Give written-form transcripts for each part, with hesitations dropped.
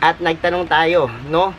at nagtanong tayo, no?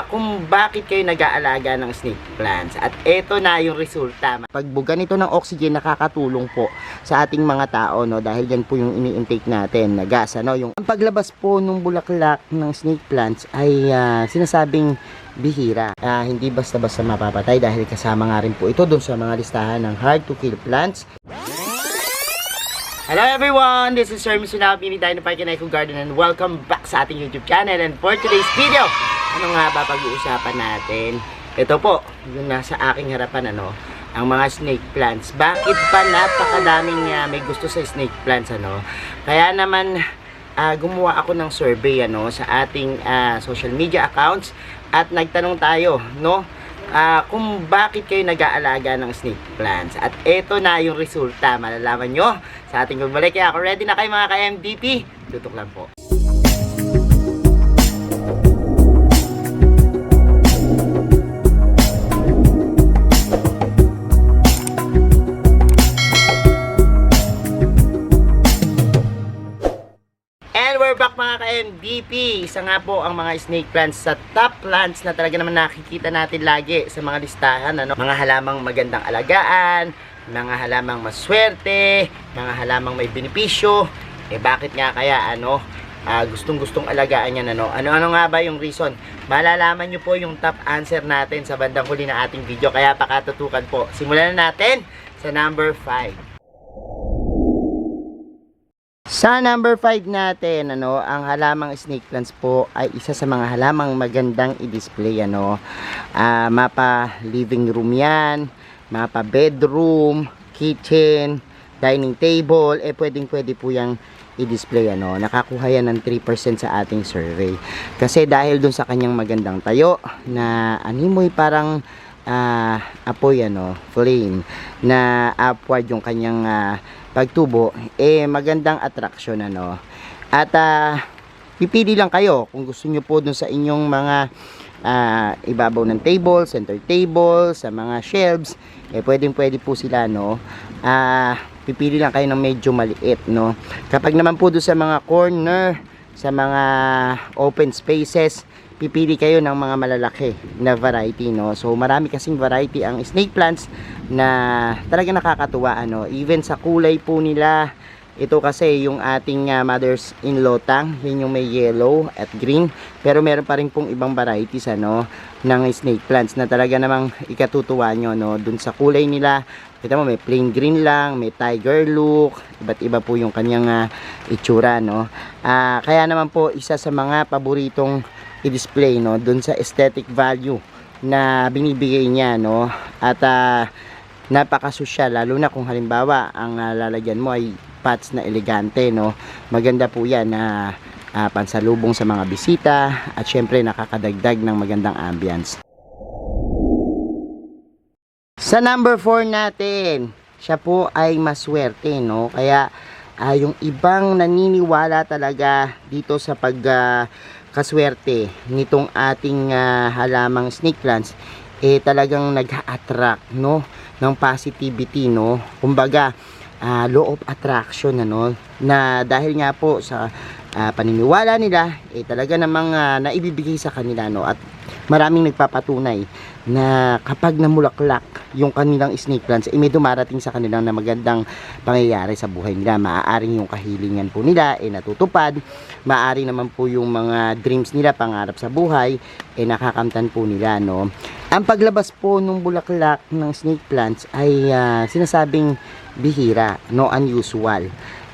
Kung bakit kayo nag-aalaga ng snake plants. At eto na yung resulta. Pagbuga nito ng oxygen, nakakatulong po sa ating mga tao, no? Dahil yan po yung ini-intake natin na gas, ano? Ang paglabas po ng bulaklak ng snake plants ay sinasabing bihira. Hindi basta-basta mapapatay dahil kasama nga rin po ito dun sa mga listahan ng hard to kill plants. Hello everyone! This is Sir Misunao, Pini tayo ng Parque Eco Garden, and welcome back sa ating YouTube channel. And for today's video, ano nga ba pag-uusapan natin? Ito po, yung nasa aking harapan, ano, ang mga snake plants. Bakit pa napakadaming may gusto sa snake plants, ano? Kaya naman, gumawa ako ng survey, ano, sa ating social media accounts, at nagtanong tayo, no? Kung bakit kayo nag-aalaga ng snake plants. At eto na yung resulta. Malalaman nyo sa ating pagbalik. Kaya ako ready na kayo mga ka-MDP. Tutok lang po. Back mga ka-MDP, isa nga po ang mga snake plants sa top plants na talaga naman nakikita natin lagi sa mga listahan, ano? Mga halamang magandang alagaan, mga halamang maswerte, mga halamang may benepisyo. Bakit nga kaya, ano, gustong-gustong alagaan yan, ano? Ano nga ba yung reason? Malalaman nyo po yung top answer natin sa bandang huli na ating video, kaya pakatutukan po. Simulan na natin sa number 5. Sa number 5 natin, ano, ang halamang snake plants po ay isa sa mga halamang magandang i-display, ano. Mapa living room yan, mapa bedroom, kitchen, dining table, pwedeng-pwede po yang i-display, ano. Nakakuha yan ng 3% sa ating survey. Kasi dahil dun sa kanyang magandang tayo na animoy parang apoy, ano, flame na upward yung kanyang pagtubo, magandang attraction, ano. At pipili lang kayo kung gusto nyo po dun sa inyong mga ibabaw ng table, center table, sa mga shelves, pwedeng pwede po sila, no. Pipili lang kayo ng medyo maliit, no. Kapag naman po dun sa mga corner, sa mga open spaces, pipili kayo ng mga malalaki na variety, no. So marami kasing variety ang snake plants na talaga nakakatuwa, ano. Even sa kulay po nila, ito kasi yung ating mothers-in-law tang, yun yung may yellow at green, pero meron pa rin pong ibang varieties, ano, ng snake plants na talaga namang ikatutuwa nyo, no. Dun sa kulay nila, kita mo may plain green lang, may tiger look, iba't iba po yung kanyang itsura, no. Kaya naman po isa sa mga paboritong i-display, no, dun sa aesthetic value na binibigay niya, no. At napakasosyal, lalo na kung halimbawa ang lalagyan mo ay pots na elegante, no. Maganda po yan na pansalubong sa mga bisita, at syempre nakakadagdag ng magandang ambience. Sa number 4 natin, siya po ay maswerte, no. Kaya yung ibang naniniwala talaga dito sa kaswerte nitong ating halamang snake plants, talagang nag-a-attract, no, ng positivity, no. Kumbaga law of attraction, ano, na dahil nga po sa paniniwala nila, talaga namang naibibigay sa kanila, no. At maraming nagpapatunay na kapag namulaklak yung kanilang snake plants, may dumarating sa kanilang na magandang pangyayari sa buhay nila. Maaaring yung kahilingan po nila natutupad, maaaring naman po yung mga dreams nila, pangarap sa buhay, nakakamtan po nila, no. Ang paglabas po ng bulaklak ng snake plants ay sinasabing bihira, no, unusual.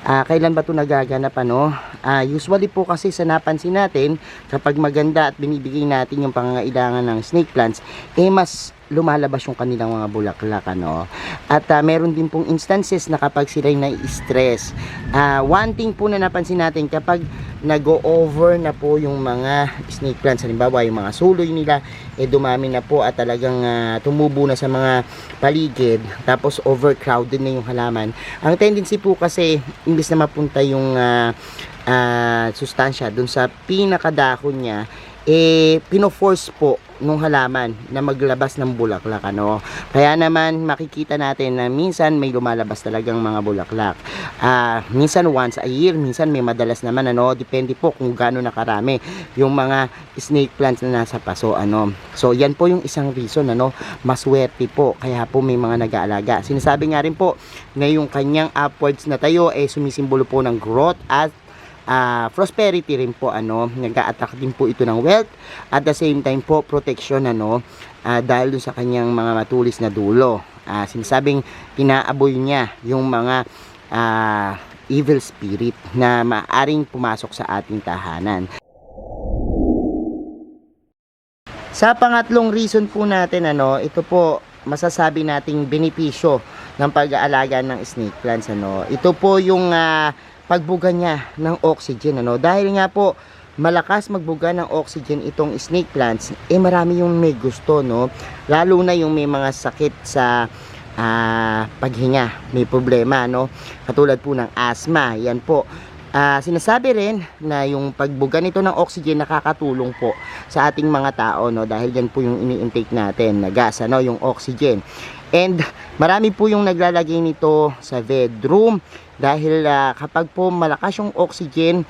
Kailan ba ito nagaganap, ano? Usually po kasi sa napansin natin, kapag maganda at binibigay natin yung pangangailangan ng snake plants, mas lumalabas yung kanilang mga bulaklak, ano. At meron din pong instances na kapag sila'y nai-stress, one thing po na napansin natin, kapag nag-over na po yung mga snake plants, halimbawa yung mga suloy nila, dumami na po at talagang tumubo na sa mga paligid, tapos overcrowded na yung halaman. Ang tendency po kasi, imbis na mapunta yung sustansya dun sa pinakadahon niya, pino-force po nung halaman na maglabas ng bulaklak, ano. Kaya naman makikita natin na minsan may lumalabas talagang mga bulaklak. Minsan once a year, minsan may madalas naman, ano. Depende po kung gaano nakarami yung mga snake plants na nasa paso, ano. So yan po yung isang reason, ano, maswerte po kaya po may mga nag-aalaga. Sinasabi nga rin po na yung kanyang upwards na tayo sumisimbolo po ng growth at prosperity rin po, ano. Nag-a-attract din po ito ng wealth at the same time po protection, ano, dahil dun sa kanyang mga matulis na dulo. Sinasabing pinaaboy niya yung mga evil spirit na maaring pumasok sa ating tahanan. Sa pangatlong reason po natin, ano, ito po masasabi nating benepisyo ng pag-aalaga ng snake plants, ano. Ito po yung pagbuga niya ng oxygen, ano. Dahil nga po malakas magbuga ng oxygen itong snake plants, marami yung may gusto, no. Lalo na yung may mga sakit sa paghinga, may problema, no. Katulad po ng asthma, yan po. Sinasabi rin na yung pagbuga nito ng oxygen nakakatulong po sa ating mga tao, no, dahil yan po yung ini-intake natin na gas, ano, yung oxygen. And marami po yung naglalagay nito sa bedroom dahil kapag po malakas yung oxygen,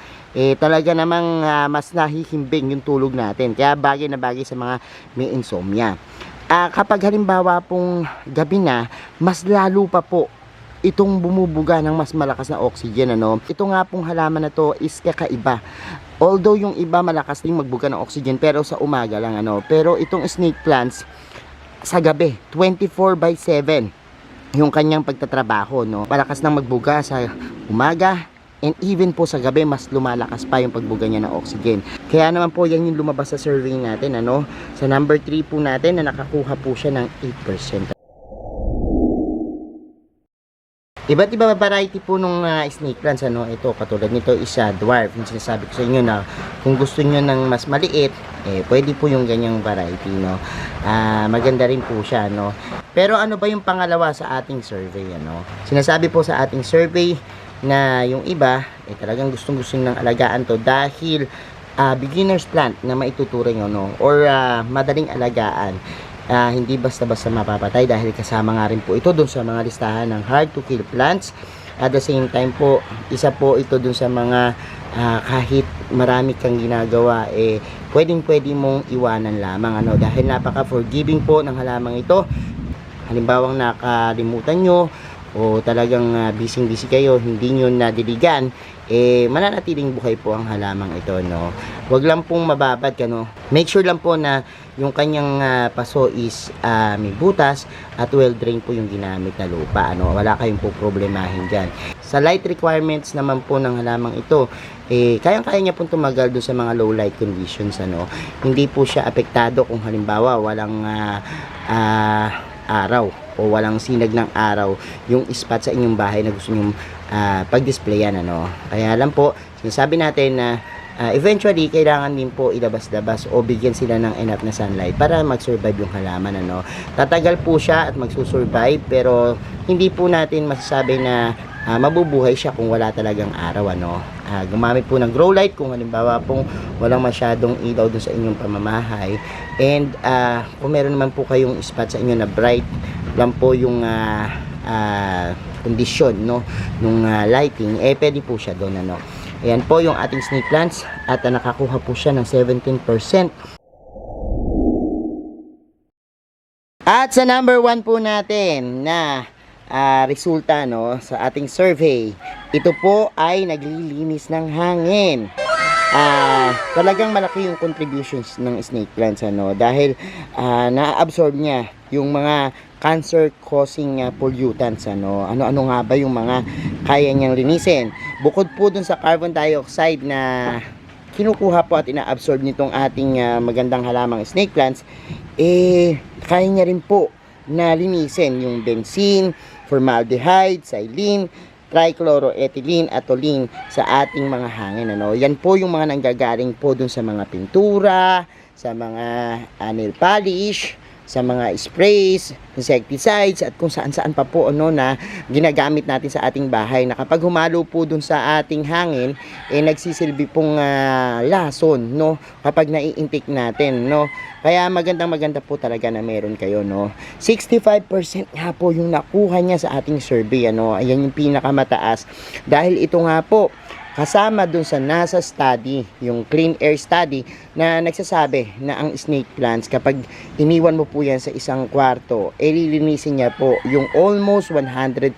talaga namang mas nahihimbing yung tulog natin. Kaya bagay na bagay sa mga may insomnia. Kapag halimbawa pong gabi na, mas lalo pa po itong bumubuga ng mas malakas na oxygen, ano. Ito nga pong halaman na to is kakaiba. Although yung iba malakas din magbuga ng oxygen pero sa umaga lang, ano. Pero itong snake plants sa gabi 24/7 yung kanyang pagtatrabaho, no. Malakas nang magbuga sa umaga and even po sa gabi mas lumalakas pa yung pagbuga niya ng oxygen. Kaya naman po yan yung lumabas sa survey natin, ano. Sa number 3 po natin na nakakuha po siya ng 8%. Iba't iba variety po nung snake plants, ano. Ito katulad nito is dwarf. Yung sinasabi ko sa inyo na kung gusto niyo ng mas maliit, pwede po yung ganyang variety, no. Maganda rin po siya, no. Pero ano ba yung pangalawa sa ating survey, ano? Sinasabi po sa ating survey na yung iba talagang gustong-gusto ng alagaan to dahil beginner's plant na maituturing, no, or madaling alagaan. Hindi basta-basta mapapatay dahil kasama nga rin po ito dun sa mga listahan ng hard to kill plants. At the same time po, isa po ito dun sa mga kahit marami kang ginagawa, pwedeng-pwede mong iwanan lamang, ano, dahil napaka-forgiving po ng halamang ito. Halimbawang nakalimutan nyo o talagang busy-busy kayo, hindi nyo nadiligan, mananatiling buhay po ang halamang ito, no. Huwag lang pong mababad, ano. Make sure lang po na yung kanyang paso is may butas at well drained po yung ginamit na lupa, ano. Wala kayong po problemahin dyan. Sa light requirements naman po ng halamang ito, kayang-kaya niya pong tumagal doon sa mga low light conditions, ano. Hindi po siya apektado kung halimbawa walang araw o walang sinag ng araw yung spot sa inyong bahay na gusto nyong pag-displayan, ano. Kaya lang po, sinasabi natin na eventually kailangan din po ilabas-labas o bigyan sila ng enough na sunlight para mag-survive yung halaman, ano. Tatagal po siya at magsusurvive pero hindi po natin masasabi na mabubuhay siya kung wala talagang araw, ano. Gumamit po ng grow light kung halimbawa pong walang masyadong ilaw dun sa inyong pamamahay, and kung meron naman po kayong spot sa inyo na bright lang po yung kondisyon, no, nung lighting, pwede po siya doon, ano. Ayan po yung ating snake plants at nakakuha po siya ng 17%. At sa number 1 po natin na resulta, no, sa ating survey, ito po ay naglilinis ng hangin. Talagang malaki yung contributions ng snake plants, ano, dahil na-absorb niya yung mga cancer causing pollutants, ano. Ano nga ba yung mga kaya niyang linisin bukod po dun sa carbon dioxide na kinukuha po at ina-absorb nitong ating magandang halamang snake plants, kaya niya rin po na linisin yung benzene, formaldehyde, xylene, trichloroethylene at toluene sa ating mga hangin, ano. Yan po yung mga nanggagaling po dun sa mga pintura, sa mga nail polish, sa mga sprays, insecticides at kung saan-saan pa po ano na ginagamit natin sa ating bahay na kapag humalo po dun sa ating hangin nagsisilbi pong lason no kapag nai-intake natin no. Kaya maganda po talaga na meron kayo no. 65% nga po yung nakuha niya sa ating survey ano. Ayan yung pinakamataas dahil ito nga po kasama dun sa NASA study, yung clean air study na nagsasabi na ang snake plants kapag iniwan mo po yan sa isang kwarto, lilinisin niya po yung almost 100%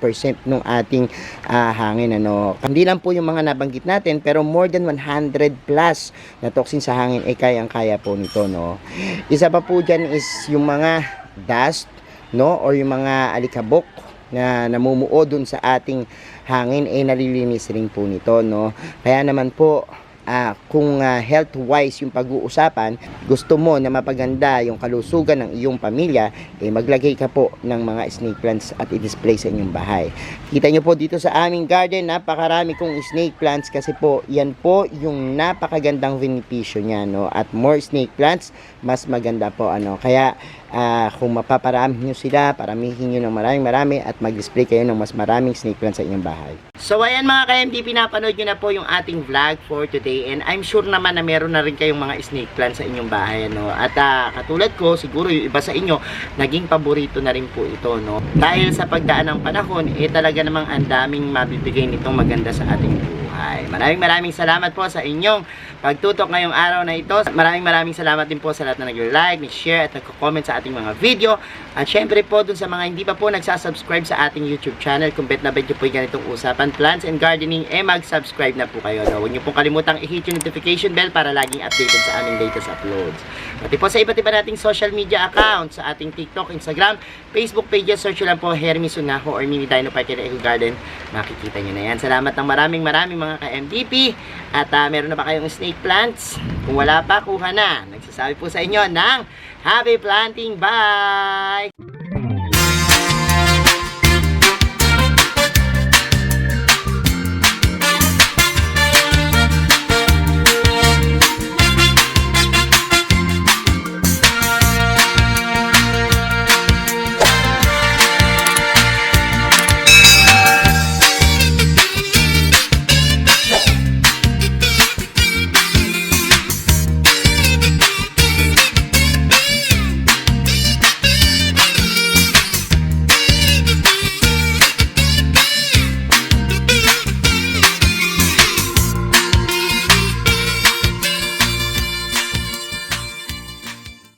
ng ating hangin ano. Hindi lang po yung mga nabanggit natin pero more than 100 plus na toxin sa hangin kayang-kaya po nito no. Isa pa po dyan is yung mga dust no or yung mga alikabok na namumuo dun sa ating hangin nalilinis rin po nito no. Kaya naman po kung health wise yung pag-uusapan, gusto mo na mapaganda yung kalusugan ng iyong pamilya, maglagay ka po ng mga snake plants at i-display sa inyong bahay. Kita nyo po dito sa aming garden, napakarami kong snake plants kasi po yan po yung napakagandang benepisyo niya no. At more snake plants, mas maganda po ano. Kaya kung mapaparami nyo sila, paramihin nyo ng marami at mag-display kayo ng mas maraming snake plants sa inyong bahay. So ayan mga ka-MD, pinapanood nyo na po yung ating vlog for today and I'm sure naman na meron na rin kayong mga snake plants sa inyong bahay no? At katulad ko, siguro yung iba sa inyo naging paborito na rin po ito no? Dahil sa pagdaan ng panahon talaga namang ang daming mabibigay nitong maganda sa ating buhay. Maraming salamat po sa inyong pagtutok ngayong araw na ito. Maraming salamat din po sa lahat na nag-like, nag-share at nagko-comment sa ating mga video. At syempre po dun sa mga hindi pa po nagsasubscribe sa ating YouTube channel, kung bet na bet nyo po yung ganitong usapan, plants and gardening, mag-subscribe na po kayo. No? Huwag nyo pong kalimutang i-hit yung notification bell para laging updated sa aming latest uploads. Pati po sa iba't iba nating social media accounts, sa ating TikTok, Instagram, Facebook pages, search nyo lang po Hermes Unajo or Mini Dino Park Eco Garden. Makikita nyo na yan. Salamat ng maraming mga ka-MDP. At meron na ba kayong snake plants? Kung wala pa, kuha na. Nagsasabi po sa inyo ng happy planting. Bye!